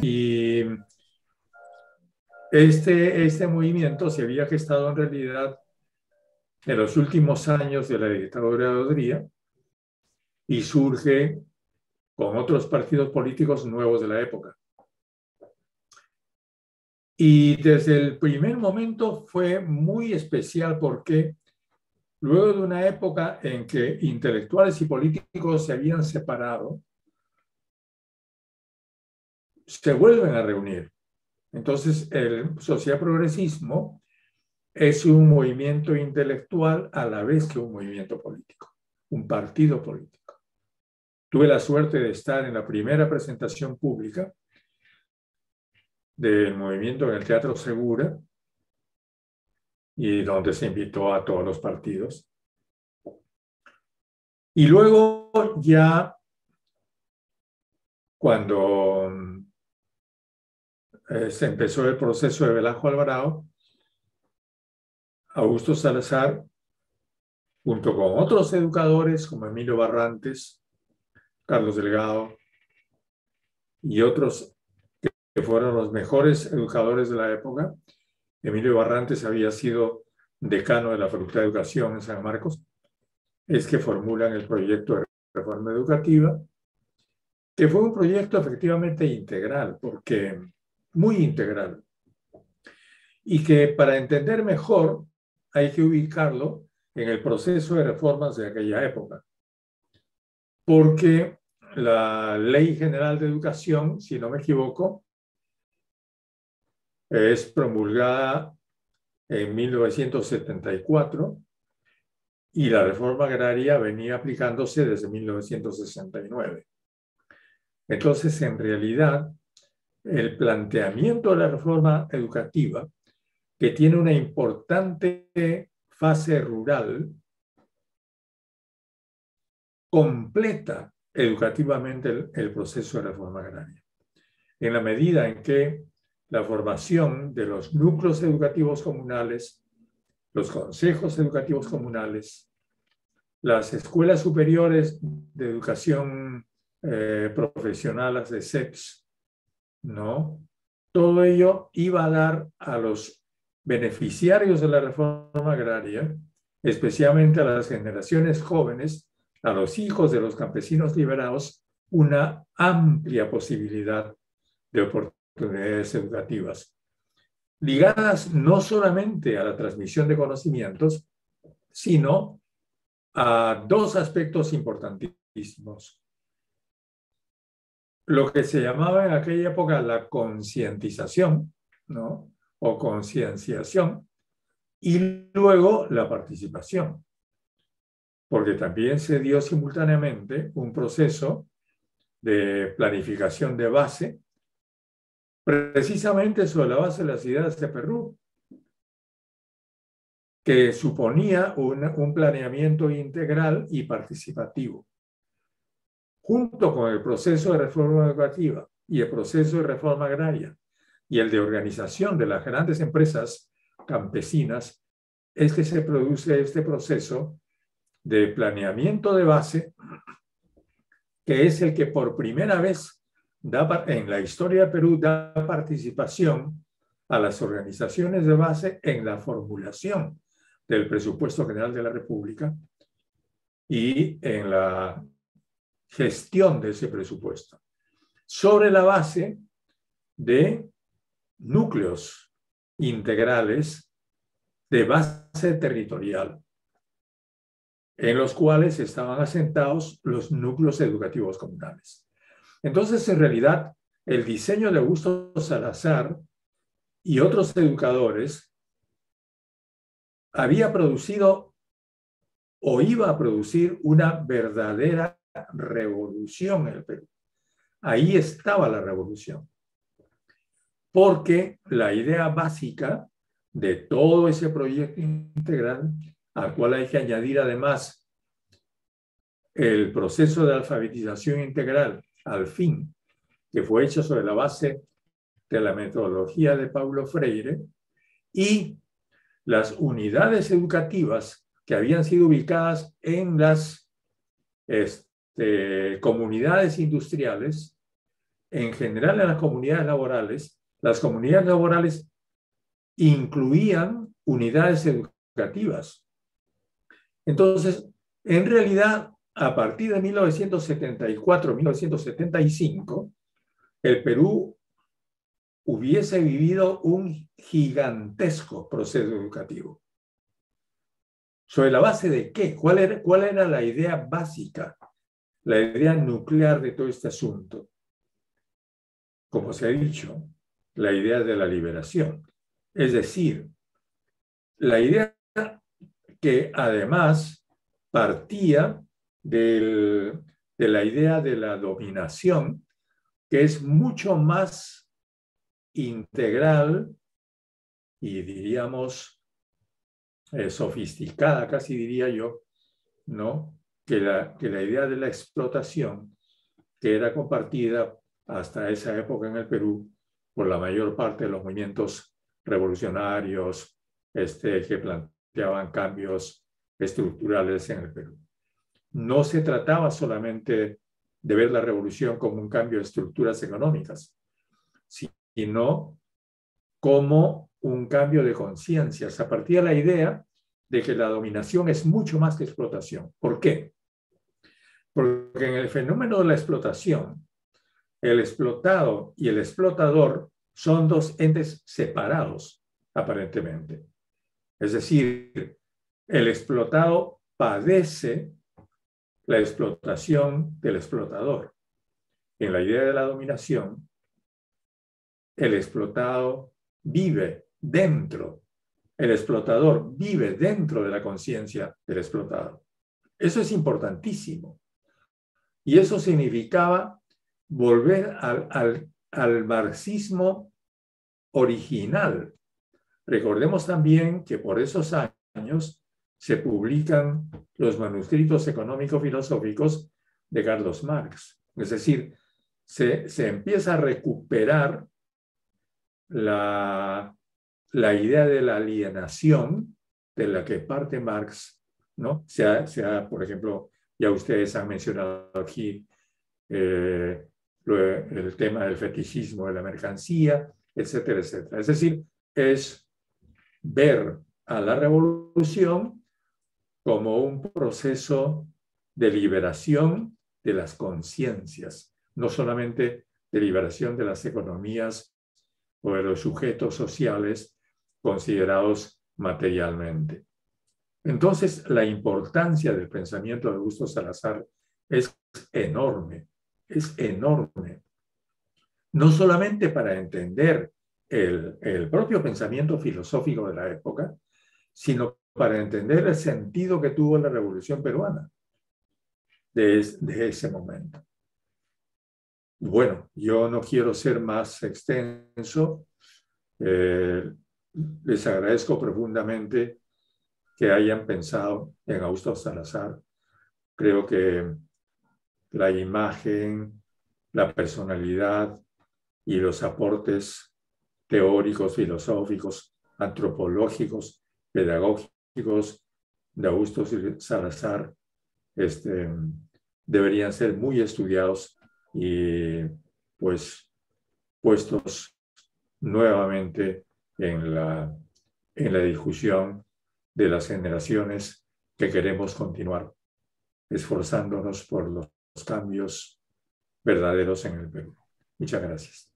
Y este movimiento se había gestado en realidad en los últimos años de la dictadura de Odría y surge con otros partidos políticos nuevos de la época. Y desde el primer momento fue muy especial porque luego de una época en que intelectuales y políticos se habían separado, se vuelven a reunir. Entonces, el socialprogresismo es un movimiento intelectual a la vez que un movimiento político, un partido político. Tuve la suerte de estar en la primera presentación pública del movimiento en el Teatro Segura y donde se invitó a todos los partidos. Y luego ya cuando se empezó el proceso de Velasco Alvarado, Augusto Salazar, junto con otros educadores como Emilio Barrantes, Carlos Delgado y otros que fueron los mejores educadores de la época. Emilio Barrantes había sido decano de la Facultad de Educación en San Marcos, es que formulan el proyecto de reforma educativa, que fue un proyecto efectivamente integral, porque muy integral, y que para entender mejor hay que ubicarlo en el proceso de reformas de aquella época. Porque la Ley General de Educación, si no me equivoco, es promulgada en 1974 y la reforma agraria venía aplicándose desde 1969. Entonces, en realidad, el planteamiento de la reforma educativa, que tiene una importante fase rural, completa educativamente el proceso de reforma agraria. En la medida en que la formación de los núcleos educativos comunales, los consejos educativos comunales, las escuelas superiores de educación profesional, las de SEPS, ¿no? Todo ello iba a dar a los beneficiarios de la reforma agraria, especialmente a las generaciones jóvenes, a los hijos de los campesinos liberados, una amplia posibilidad de oportunidades educativas, ligadas no solamente a la transmisión de conocimientos, sino a dos aspectos importantísimos. Lo que se llamaba en aquella época la concientización, ¿no? O concienciación, y luego la participación, porque también se dio simultáneamente un proceso de planificación de base, precisamente sobre la base de las ideas de Perú, que suponía un planeamiento integral y participativo. Junto con el proceso de reforma educativa y el proceso de reforma agraria y el de organización de las grandes empresas campesinas, es que se produce este proceso de planeamiento de base, que es el que por primera vez en la historia de Perú da participación a las organizaciones de base en la formulación del presupuesto general de la República y en la gestión de ese presupuesto, sobre la base de núcleos integrales de base territorial, en los cuales estaban asentados los núcleos educativos comunales. Entonces, en realidad, el diseño de Augusto Salazar y otros educadores había producido o iba a producir una verdadera revolución en el Perú. Ahí estaba la revolución. Porque la idea básica de todo ese proyecto integral, al cual hay que añadir además el proceso de alfabetización integral, al fin, que fue hecho sobre la base de la metodología de Paulo Freire, y las unidades educativas que habían sido ubicadas en las comunidades industriales, en general en las comunidades laborales incluían unidades educativas. Entonces, en realidad, a partir de 1974-1975, el Perú hubiese vivido un gigantesco proceso educativo. ¿Sobre la base de qué? ¿Cuál era la idea básica, la idea nuclear de todo este asunto? Como se ha dicho, la idea de la liberación. Es decir, la idea que además partía de la idea de la dominación, que es mucho más integral y diríamos sofisticada, casi diría yo, ¿no? que la idea de la explotación, que era compartida hasta esa época en el Perú por la mayor parte de los movimientos revolucionarios que planteaban cambios estructurales en el Perú. No se trataba solamente de ver la revolución como un cambio de estructuras económicas, sino como un cambio de conciencias. A partir de la idea de que la dominación es mucho más que explotación. ¿Por qué? Porque en el fenómeno de la explotación, el explotado y el explotador son dos entes separados, aparentemente. Es decir, el explotado padece la explotación del explotador. En la idea de la dominación, el explotado vive dentro, el explotador vive dentro de la conciencia del explotado. Eso es importantísimo. Y eso significaba volver al marxismo original. Recordemos también que por esos años se publican los manuscritos económico-filosóficos de Carlos Marx. Es decir, se empieza a recuperar la idea de la alienación de la que parte Marx, ¿no? Por ejemplo, ya ustedes han mencionado aquí el tema del fetichismo de la mercancía, etcétera, etcétera. Es decir, es ver a la revolución como un proceso de liberación de las conciencias, no solamente de liberación de las economías o de los sujetos sociales considerados materialmente. Entonces, la importancia del pensamiento de Augusto Salazar es enorme, no solamente para entender el propio pensamiento filosófico de la época, sino para entender el sentido que tuvo la Revolución Peruana de ese momento. Bueno, yo no quiero ser más extenso. Les agradezco profundamente que hayan pensado en Augusto Salazar. Creo que la imagen, la personalidad y los aportes teóricos, filosóficos, antropológicos, pedagógicos de Augusto Salazar deberían ser muy estudiados y pues puestos nuevamente en la discusión de las generaciones que queremos continuar esforzándonos por los cambios verdaderos en el Perú. Muchas gracias.